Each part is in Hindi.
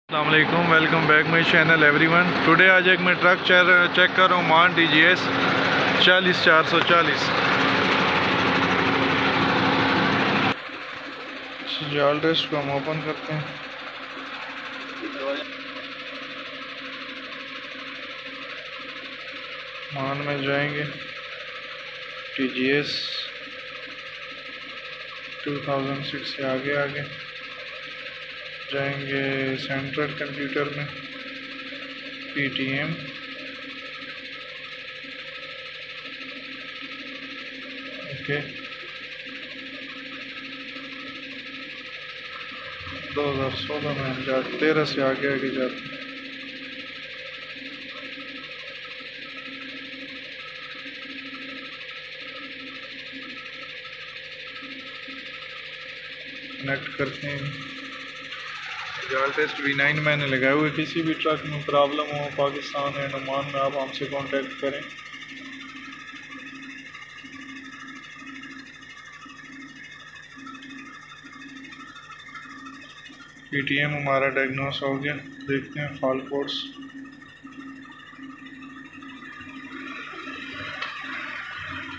अस्सलाम वालेकुम, welcome back my channel everyone. Today आज एक मैं ट्रक चेक कर रहा हूँ, मान DGS 40440। जालटेस्ट को हम ओपन करते हैं। मान में जाएंगे, DGS 2006 से आगे जाएंगे। सेंट्रल कंप्यूटर में PTM, ओके। 2016 में हम जाते, 13 से आगे जाते हैं। कनेक्ट करते हैं। जालटेस्ट V9 मैंने लगाए हुए। किसी भी ट्रक में प्रॉब्लम हो पाकिस्तान एंड ओमान में, आप हमसे कांटेक्ट करें। PTM हमारा डायग्नोस हो गया। देखते हैं फॉल्ट कोड्स।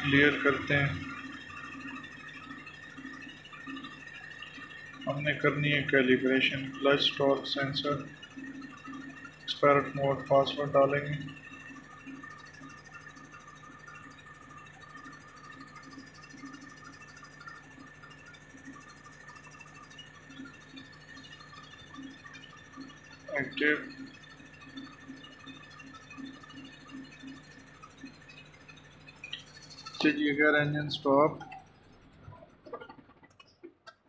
क्लियर करते हैं। हमने करनी है calibration, clutch torque sensor, expert mode, password डालेंगे। एक्टिव, चलिएगा। इंजन स्टॉप,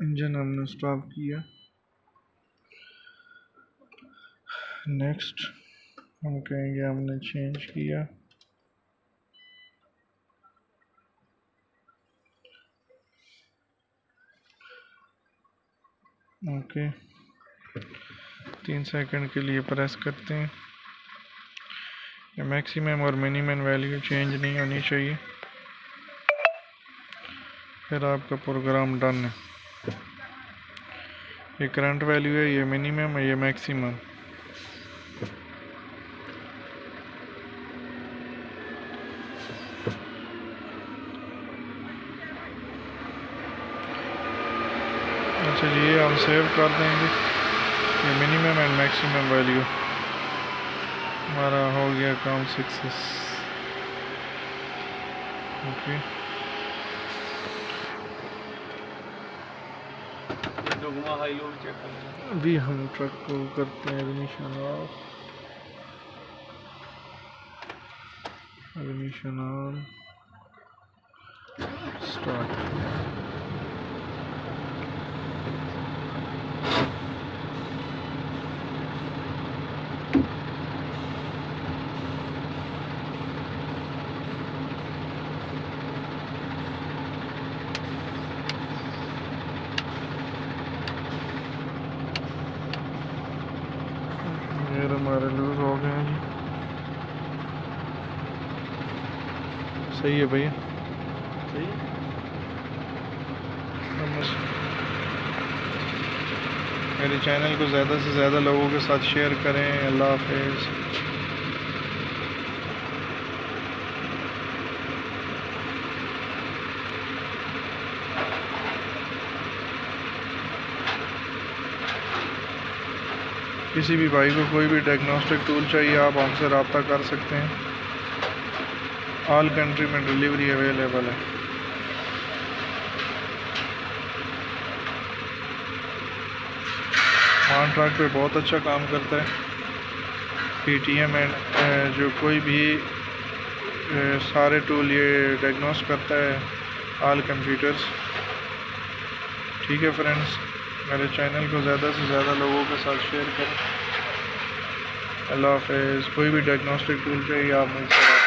इंजन हमने स्टॉप किया। नेक्स्ट हम कहेंगे हमने चेंज किया। ओके, 3 सेकंड के लिए प्रेस करते हैं। ये मैक्सिमम और मिनिमम वैल्यू चेंज नहीं होनी चाहिए। फिर आपका प्रोग्राम डन है। ये करंट वैल्यू है, ये मिनिमम है, ये मैक्सिमम। अच्छा जी, ये हम सेव कर देंगे। ये मिनिमम एंड मैक्सिमम वैल्यू हमारा हो गया काम सक्सेस। ओके, अभी हम ट्रक को करते हैं ignition of, ignition on, start. हमारे लूज हो गए हैं जी। सही है भैया, सही है। मेरे चैनल को ज़्यादा से ज़्यादा लोगों के साथ शेयर करें। अल्लाह हाफिज़। किसी भी भाई को कोई भी डायग्नोस्टिक टूल चाहिए, आप हमसे रब्ता कर सकते हैं। ऑल कंट्री में डिलीवरी अवेलेबल है। मान ट्रक पे बहुत अच्छा काम करता है PTM एंड जो कोई भी सारे टूल ये डायग्नोस करता है, ऑल कंप्यूटर्स। ठीक है फ्रेंड्स, मेरे चैनल को ज़्यादा से ज़्यादा लोगों के साथ शेयर करें। अल्लाह हाफ़िज़। कोई भी डायग्नोस्टिक टूल चाहिए आप मुझसे